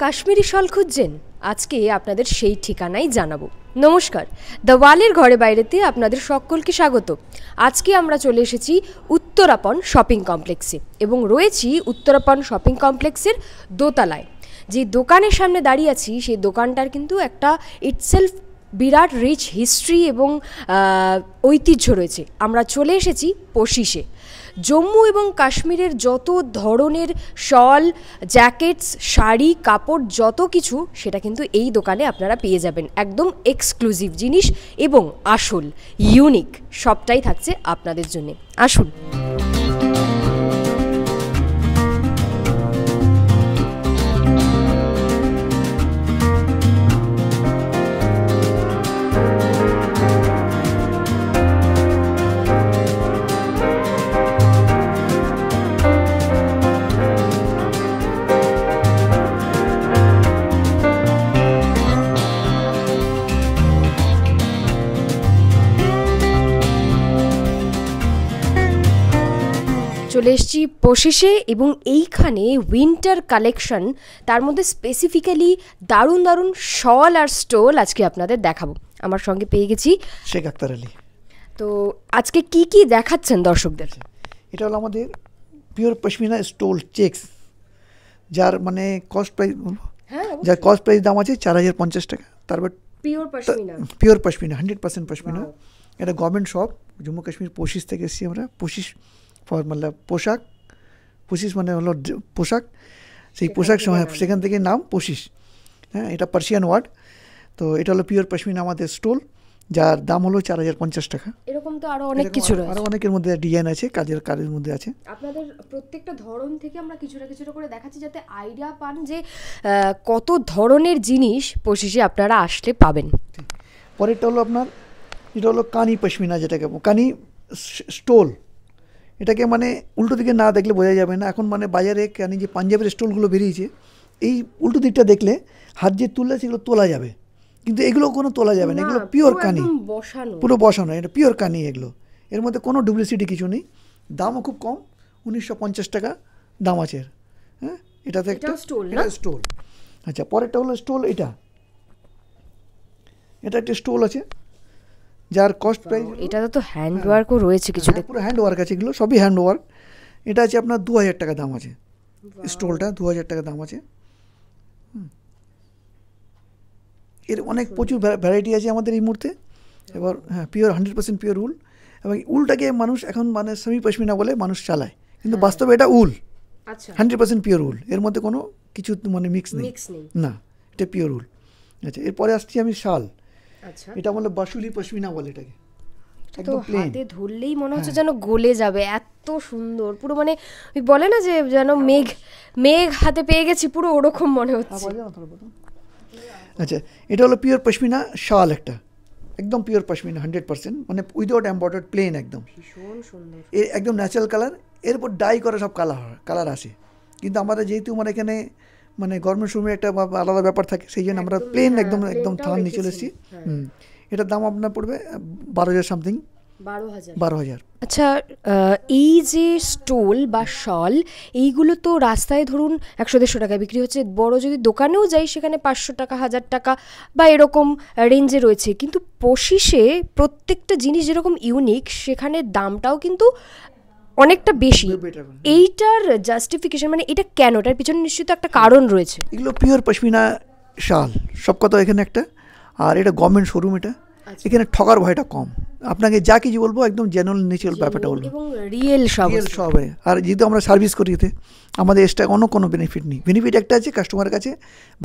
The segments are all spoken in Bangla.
কাশ্মীরি শাল খুঁজছেন? আজকে আপনাদের সেই ঠিকানাই জানাবো। নমস্কার, দ্য ওয়ালের ঘরে বাইরেতে আপনাদের সকলকে স্বাগত। আজকে আমরা চলে এসেছি উত্তরাপন শপিং কমপ্লেক্সে এবং রয়েছি উত্তরাপন শপিং কমপ্লেক্সের দোতলায়। যে দোকানের সামনে দাঁড়িয়ে আছি সেই দোকানটার কিন্তু একটা ইটসেলফ বিরাট রিচ হিস্ট্রি এবং ঐতিহ্য রয়েছে। আমরা চলে এসেছি পশিসে। জম্মু এবং কাশ্মীরের যত ধরনের শল, জ্যাকেটস, শাড়ি, কাপড় যত কিছু সেটা কিন্তু এই দোকানে আপনারা পেয়ে যাবেন। একদম এক্সক্লুসিভ জিনিস এবং আসল ইউনিক সবটাই থাকছে আপনাদের জন্য। আসুন। চলে এসেছি পশিসে এবং এইখানে উইন্টার কালেকশন, তার মধ্যে স্পেসিফিক্যালি দারুণ দারুণ শল আর স্টোল আজকে আপনাদের দেখাবো। আমার সঙ্গে পেয়ে গেছি শেখ আক্তার আলী। তো আজকে কি কি দেখাচ্ছেন দর্শকদের? এটা হলো আমাদের পিওর পশমিনা স্টোল চেক্স, যার মানে কস্ট প্রাইস বলবো, যার কস্ট প্রাইস দাম আছে 4050 টাকা। তারপর পিওর পশমিনা 100% পশমিনা। এটা গভর্নমেন্ট শপ, জম্মু কাশ্মীর পশিস থেকে এসেছি আমরা। পশিস মানে পোশাক, পশিস মানে হলো পোশাক, সেই পোশাক সেখান থেকে নাম পশিস। হ্যাঁ, এটা পার্সিয়ান ওয়ার্ড। তো এটা হলো পিওর পশমিনা আমাদের স্টোল, যার দাম হলো 4050 টাকা। এরকম তো আরো অনেক কিছু রয়েছে, আরো অনেকের মধ্যে ডিজাইন আছে, কাজের মধ্যে আছে। আপনাদের প্রত্যেকটা ধরন থেকে আমরা কিছুটা কিছুটা করে দেখাচ্ছি যাতে আইডিয়া পান যে কত ধরনের জিনিস পশিসে আপনারা আসলে পাবেন। পরেরটা হলো আপনার, এটা হলো কানি পশমিনা, যেটাকে কানি স্টোল। এটাকে মানে উল্টো দিকে না দেখলে বোঝা যাবে না। এখন মানে বাজারে কানি যে পাঞ্জাবের স্টোলগুলো বেরিয়েছে, এই উল্টো দিকটা দেখলে হাত যে তুললে সেগুলো তোলা যাবে, কিন্তু এগুলো কোনো তোলা যাবে না। এগুলো পিওর কানি, পুরো বসানো। এটা পিওর কানি, এগুলো এর মধ্যে কোনো ডুপ্লিসিটি কিছু নেই। দামও খুব কম, 1950 টাকা দাম আছে। হ্যাঁ, এটাতে একটা স্টোল। আচ্ছা, পরেরটা হলো স্টোল। এটা একটা স্টোল আছে, যার কস্ট প্রাইস, এটা তো হ্যান্ড ওয়ার্কও রয়েছে কিছু, পুরো হ্যান্ড ওয়ার্ক আছে, এগুলো সবই হ্যান্ড ওয়ার্ক। এটা আছে আপনার 2000 টাকা দাম আছে। স্টোলটা 2000 টাকা দাম আছে। এর অনেক প্রচুর ভ্যারাইটি আছে আমাদের এই মুহূর্তে। এবার হ্যাঁ, পিওর 100% পিওর উল। এবং উলটাকে মানুষ এখন মানে সেমি পশমিনা বলে মানুষ চালায়, কিন্তু বাস্তবে এটা উল, 100% পিওর উল। এর মধ্যে কোনো কিছু মানে মিক্স নেই, না, এটা পিওর উল। আচ্ছা, এরপরে আসছি আমি শাল। এটা বলে বাসুলি পশমিনা বলে এটাকে। তো হাতে ধরলেই মনে হচ্ছে যেন গলে যাবে, এত সুন্দর। পুরো মানে ওই বলে না যে যেন মেঘ হাতে পেয়ে গেছি, পুরো ওরকম মনে হচ্ছে। আচ্ছা, এটা হলো পিওর পশমিনা শাল, একটা একদম পিওর পশমিনা 100%, মানে উইদাউট এমব্রয়ডার্ড, প্লেন একদম, ভীষণ সুন্দর, এর একদম ন্যাচারাল কালার। এরপর ডাই করা সব কালার আসে, কিন্তু আমাদের যেহেতু মানে এখানে মানে গভর্নমেন্ট শোরুমে একটা আলাদা ব্যাপার থাকে, সেই জন্য আমরা প্লেন একদম থান নিয়ে চলে এসেছি। এটার দাম আপনার পড়বে 12,000 সামথিং, 12,000। আচ্ছা, এই যে স্টোল বা শল, এইগুলো তো রাস্তায় ধরুন 100-150 টাকায় বিক্রি হচ্ছে। বড় যদি দোকানেও যাই সেখানে 500 টাকা, 1000 টাকা বা এরকম রেঞ্জে রয়েছে। কিন্তু পশিসে প্রত্যেকটা জিনিস যেরকম ইউনিক, সেখানে দামটাও কিন্তু অনেকটা বেশি। এইটার জাস্টিফিকেশন মানে এটা কেন, এটার পিছনে নিশ্চিত একটা কারণ রয়েছে। এগুলো পিওর পশমিনা শাল, সব কথা এখানে একটা। আর এটা গভর্নমেন্ট শোরুম, এটা এখানে ঠকার ভয়টা কম। আপনাকে যা কিছু বলবো একদম জেনুইন ন্যাচারাল ব্যাপারটা বলবো, এবং রিয়েল সব। আর যেহেতু আমরা সার্ভিস করি, এতে আমাদের এক্সট্রা কোনো বেনিফিট নেই। বেনিফিট একটা আছে, কাস্টমারের কাছে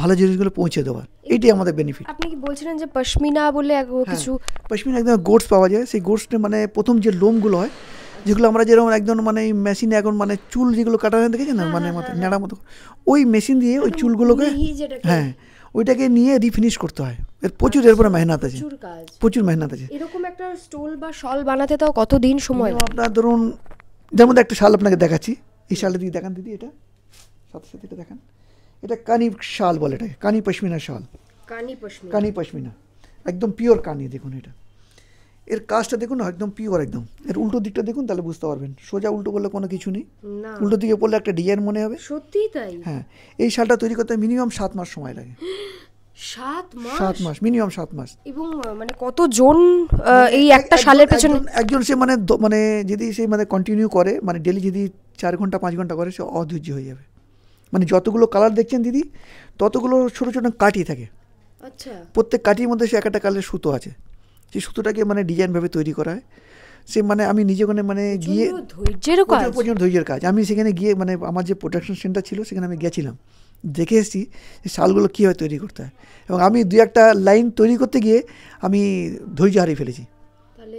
ভালো জিনিসগুলো পৌঁছে দেওয়ার, এইটাই আমাদের বেনিফিট। আপনি কি বলছিলেন যে পশমিনা বলে কিছু? পশমিনা একদম গোটস পাওয়া যায়। সেই গোটসটা মানে প্রথম যে লোমগুলো হয়, যেগুলো আমরা যেরকম একদম মানে মেশিনে এখন মানে চুল যেগুলো কাটানো দেখেছি না, মানে নেড়া মতো, ওই মেশিন দিয়ে ওই চুলগুলোকে, হ্যাঁ, ওইটাকে নিয়ে রিফিনিশ করতে হয়। এর প্রচুর, এরপরে মেহনত আছে, প্রচুর মেহনত আছে। এরকম একটা স্টোল বা শল বানাতে তাও কতদিন সময়? আপনার ধরুন, যার মধ্যে একটা শাল আপনাকে দেখাচ্ছি, এই শালটা দিকে দেখান দিদি, এটা সাথে সাথে এটা দেখান। এটা কানি শাল বলে, এটাকে কানি পশমিনা শাল, কানি পশমিনা একদম পিওর কানি। দেখুন, এর কাজটা দেখুন না, একদম পিওর একদম। এর উল্টো দিকটা দেখুন, তাহলে বুঝতে পারবেন। সোজা উল্টো করলে কোনো কিছু নেই, না উল্টো দিকে পড়লে একটা ডিজাইন মনে হবে। সত্যিই তাই। হ্যাঁ, এই শালটা তৈরি করতে মিনিমাম 7 মাস সময় লাগে। 7 মাস? 7 মাস, মিনিমাম 7 মাস। এবং মানে কতজন এই একটা শালের পেছনে? একজন সে মানে মানে যদি সে মানে কন্টিনিউ করে, মানে ডেলি যদি 4 ঘন্টা 5 ঘন্টা করে, সে অধৈর্য হয়ে যাবে। মানে যতগুলো কালার দেখছেন দিদি, ততগুলো ছোট ছোট কাঠি থাকে। আচ্ছা। প্রত্যেক কাঠির মধ্যে সে একটা কালারের সুতো আছে, সেই সুতোটাকে মানে ডিজাইনভাবে তৈরি করা হয়। সে মানে আমি নিজে মানে গিয়ে, ধৈর্যের কাজ, প্রচুর ধৈর্যের কাজ। আমি সেখানে গিয়ে মানে আমার যে প্রোডাকশন সেন্টার ছিল, সেখানে আমি গেছিলাম, দেখে এসেছি যে শালগুলো কীভাবে তৈরি করতে হয়। এবং আমি 2-1টা লাইন তৈরি করতে গিয়ে আমি ধৈর্য হারিয়ে ফেলেছি। তাহলে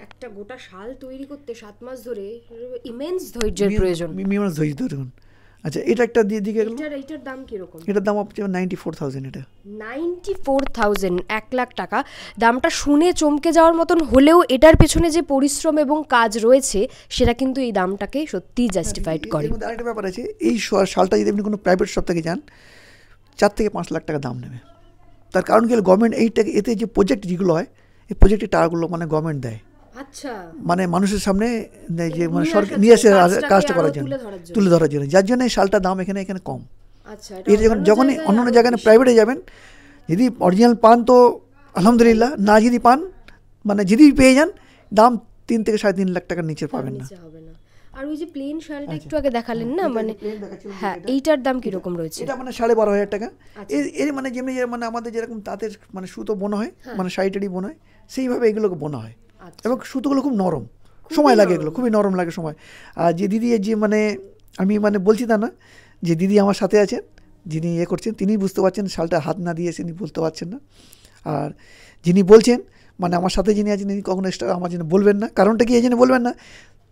একটা গোটা শাল তৈরি করতে 7 মাস ধরে ইমেন্স ধৈর্যের প্রয়োজন। মিনিমাম ধৈর্য ধরুন। আচ্ছা, এটা একটা দিয়ে দিকে গেল। এটার দাম কিরকম? এটার দাম হচ্ছে 94,000। এটা 94,000, 1 লাখ টাকা। দামটা শুনে চমকে যাওয়ার মতন হলেও এটার পেছনে যে পরিশ্রম এবং কাজ রয়েছে, সেটা কিন্তু এই দামটাকে সত্যিই জাস্টিফাইড করে। এর মধ্যে আরেকটা ব্যাপার আছে, এই শালটা যদি আপনি কোনো প্রাইভেট শপ থেকে যান, 4 থেকে 5 লাখ টাকা দাম নেবে। তার কারণ কি, গভর্নমেন্ট এইটাকে, এতে যে প্রজেক্ট যেগুলো হয়, এই প্রজেক্টের টাকাগুলো মানে গভর্নমেন্ট দেয়। আচ্ছা। মানে মানুষের সামনে যে মানে সরকার নিয়ে আসে কাজটা করার জন্য, তুলে ধরার জন্য, যার জন্য এই শালটার দাম এখানে কম। আচ্ছা। এর যখনই অন্য জায়গায় প্রাইভেটে যাবেন, যদি অরিজিনাল পান তো আলহামদুলিল্লাহ, না যদি পান, মানে যদি পেয়ে যান, দাম 3 থেকে 3.5 লাখ টাকার নিচে পাবেন না। আর ওই যে প্লেন শালটা একটু আগে দেখালেন না, মানে হ্যাঁ, এইটার দাম কিরকম রয়েছে? এটা মানে 12,500 টাকা। এর মানে যেমনি মানে আমাদের যেরকম তাঁতের মানে সুতো বোনা হয়, মানে শাড়ি বোনা হয়, সেইভাবে এগুলোকে বোনা হয়। এবং সুতোগুলো খুব নরম, সময় লাগে, এগুলো খুবই নরম লাগে সময়। আর যে দিদি, যে মানে আমি মানে বলছি তা না, যে দিদি আমার সাথে আছেন, যিনি করছেন, তিনিই বুঝতে পারছেন, শালটা হাত না দিয়ে তিনি বলতে পারছেন না। আর যিনি বলছেন, মানে আমার সাথে যিনি আছেন, তিনি কখনো এক্সট্রা আমার জন্য বলবেন না। কারণটা কি, এই জন্য বলবেন না,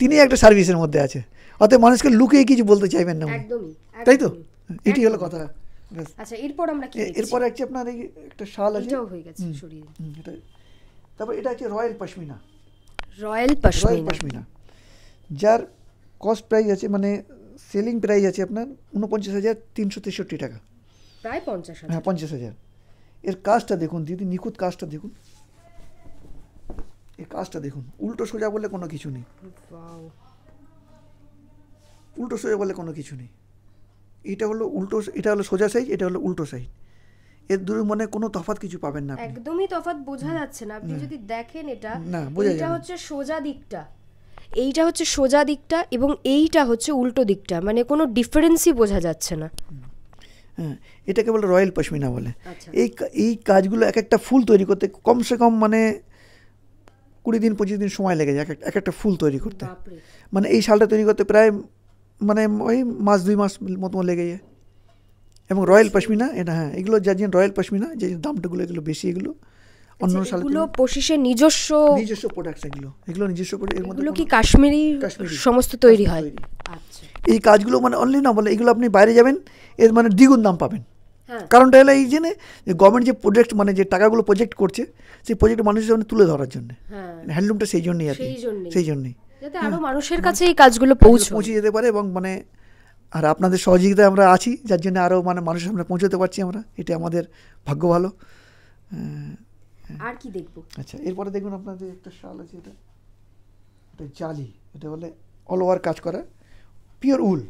তিনি একটা সার্ভিসের মধ্যে আছে, অতএব মানুষকে লুকিয়ে কিছু বলতে চাইবেন না, তাই তো? এটি হলো কথা। আচ্ছা, এরপর আমরা কি দেখছি? এরপর হচ্ছে আপনার এই একটা শাল আছে, এটাও হয়ে গেছে সরিয়ে। এটা, তারপর এটা হচ্ছে রয়্যাল পশমিনা। রয়্যাল পশমিনা, যার কস্ট প্রাইস আছে, মানে সেলিং প্রাইস আছে আপনার 49,363 টাকা, প্রায় 50,000। হ্যাঁ, 50,000। এর কাজটা দেখুন দিদি, নিখুঁত কাজটা দেখুন, এর কাজটা দেখুন। উল্টো সোজা বলে কোনো কিছু নেই, উল্টো সোজা বলে কোনো কিছু নেই। এটা হলো উল্টো, এটা হলো সোজা সাইজ, এটা হলো উল্টো সাইজ। এর দূরে মানে কোনো তফাৎ কিছু পাবেন না, একদমই তফাৎ বোঝা যাচ্ছে না। আপনি যদি দেখেন, এটা হচ্ছে সোজা দিকটা, এইটা হচ্ছে সোজা দিকটা, এবং এইটা হচ্ছে উল্টো দিকটা, মানে কোনো ডিফারেন্সই বোঝা যাচ্ছে না। হ্যাঁ, এটাকে বলে রয়্যাল পশমিনা বলে। এই কাজগুলো এক একটা ফুল তৈরি করতে কমসে কম মানে 20 দিন 25 দিন সময় লেগে যায় এক একটা ফুল তৈরি করতে। মানে এই শালটা তৈরি করতে প্রায় মানে ওই 1-2 মাস মতো লেগে যায়। এবং রয়্যাল পশমিনা এটা, হ্যাঁ, এগুলো যার জন্য রয়্যাল পশমিনা, যে দামটাগুলো এগুলো বেশি, এগুলো অন্য শাল, এগুলো পশিসের নিজস্ব প্রোডাক্টস, এগুলো নিজস্ব। এর মধ্যে কি কাশ্মীরি সমস্ত তৈরি হয়? আচ্ছা। এই কাজগুলো মানে অনলি না বলে, এগুলো আপনি বাইরে যাবেন, এর মানে দ্বিগুণ দাম পাবেন। কারণটা হলো এই যে গভর্নমেন্ট যে প্রজেক্ট, মানে যে টাকাগুলো প্রজেক্ট করছে, সেই প্রজেক্ট মানুষের সামনে তুলে ধরার জন্য, হ্যান্ডলুমটা সেই জন্যই আর কি, সেই জন্যই, যাতে আরো মানুষের কাছে এই কাজগুলো পৌঁছে যেতে পারে। এবং মানে আর আপনাদের সহযোগিতায় আমরা আছি, যার জন্য আরও মানে মানুষের সামনে পৌঁছতে পারছি আমরা, এটা আমাদের ভাগ্য ভালো। আর কি দেখবো? আচ্ছা, এরপরে দেখুন আপনাদের একটা শাল আছে, এটা জালি, এটা বলে অল ওভার কাজ করা, পিওর উল।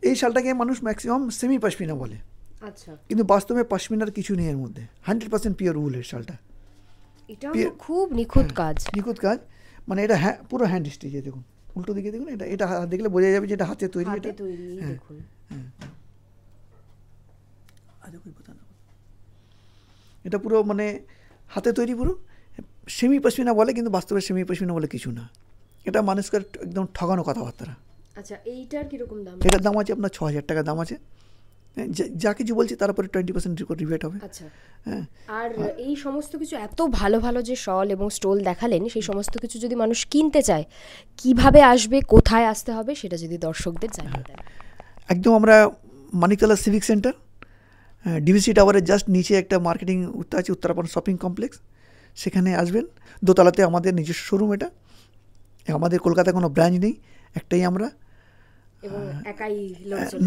এই শালটাকে মানুষ ম্যাক্সিমাম সেমি পশমিনা বলে। আচ্ছা। কিন্তু বাস্তবে পশমিনার কিছু নেই এর মধ্যে, 100% পিওর উলের শালটা। এটাও খুব নিখুঁত কাজ, নিখুঁত কাজ। মানে এটা পুরো হ্যান্ড স্টিচে, দেখুন উল্টো দিকে দেখুন, এটা দেখলে বোঝা যাবে যে এটা হাতে তৈরি। এটা দেখুন, এটা পুরো মানে হাতে তৈরি, পুরো সেমি পশমিনা বলে, কিন্তু বাস্তবে সেমি পশমিনা বলে কিছু না। এটা মানুষকে একদম ঠগানো কথাবার্তা। আচ্ছা, এইটার কিরকম দাম? এটার দাম আছে আপনার 6,000 টাকা দাম আছে। যা কিছু বলছি তার উপরে 20% রিবেট হবে। আচ্ছা, হ্যাঁ। আর এই সমস্ত কিছু, এত ভালো ভালো যে শল এবং স্টোল দেখালেন, সেই সমস্ত কিছু যদি মানুষ কিনতে চায়, কিভাবে আসবে, কোথায় আসতে হবে, সেটা যদি দর্শকদের জানিয়ে দেন। একদম আমরা মানিকতলা সিভিক সেন্টার, ডিভিসি টাওয়ারের জাস্ট নিচে একটা মার্কেটিং আছে, উত্তরাপন শপিং কমপ্লেক্স, সেখানে আসবেন। দোতলাতে আমাদের নিজস্ব শোরুম। এটা আমাদের কলকাতায় কোনো ব্রাঞ্চ নেই, একটাই আমরা।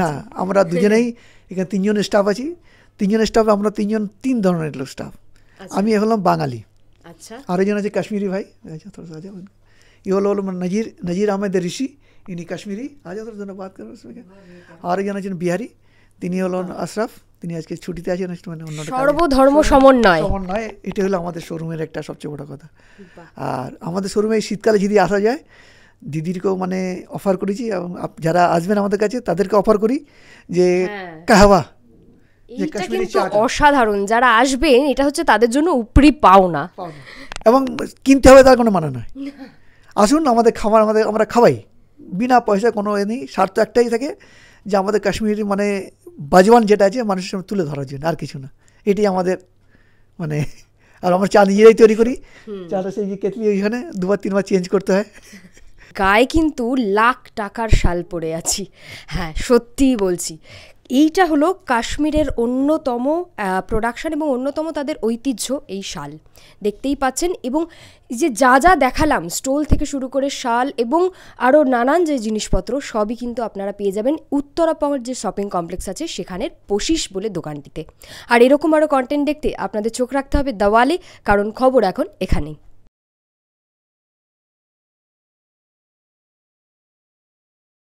না, আমরা দুজনেই এখানে 3 জন স্টাফ আছি। 3 জন স্টাফ, আমরা 3 ধরনের স্টাফ। আমি হলাম বাঙালি, আচ্ছা, আরেকজন আছে কাশ্মীরি ভাই, আচ্ছা थोड़ा सा आ जाओ। ये হলো নজির আহমেদ ঋষি, ইনি কাশ্মীরি, আজ थोड़ा सा बात करो उसमें क्या। আরেকজন আছেন বিহারি, তিনি হলেন আশরাফ, তিনি আজকে ছুটিতে আছেন, মানে অন্য সর্বধর্ম সমন্বয়। সমন্বয়, এটা হলো আমাদের শোরুমের একটা সবচেয়ে বড় কথা। আর আমাদের শোরুমে শীতকালে যদি আসা যায়, দিদিরকেও মানে অফার করেছি, এবং যারা আসবেন আমাদের কাছে তাদেরকে অফার করি যে কাহওয়া, যে এইটা কাশ্মীরি কিন্তু চা, অসাধারণ, যারা আসবেন এটা হচ্ছে তাদের জন্য উপরি পাওনা। এবং কিনতে হবে তার কোনো মানে নয়, আসুন আমাদের খাবার, আমরা খাওয়াই বিনা পয়সা, কোনো এ নেই, স্বার্থ একটাই থাকে যে আমাদের কাশ্মীরি মানে বাজওয়ান যেটা আছে মানুষের সামনে তুলে ধরার জন্য, আর কিছু না। এটি আমাদের মানে, আর আমরা চা নিজেরাই তৈরি করি, চাটা সেই যে কেটলি ওইখানে 2-3 বার চেঞ্জ করতে হয়। গায়ে কিন্তু লাখ টাকার শাল পরে আছি, হ্যাঁ সত্যিই বলছি। এইটা হলো কাশ্মীরের অন্যতম প্রোডাকশন এবং অন্যতম তাদের ঐতিহ্য এই শাল, দেখতেই পাচ্ছেন। এবং যে যা দেখালাম, স্টোল থেকে শুরু করে শাল এবং আরও নানান যে জিনিসপত্র, সবই কিন্তু আপনারা পেয়ে যাবেন উত্তরাপাড়ার যে শপিং কমপ্লেক্স আছে সেখানের পশিস বলে দোকানটিতে। আর এরকম আরও কন্টেন্ট দেখতে আপনাদের চোখ রাখতে হবে দ্য ওয়ালে, কারণ খবর এখন এখানেই।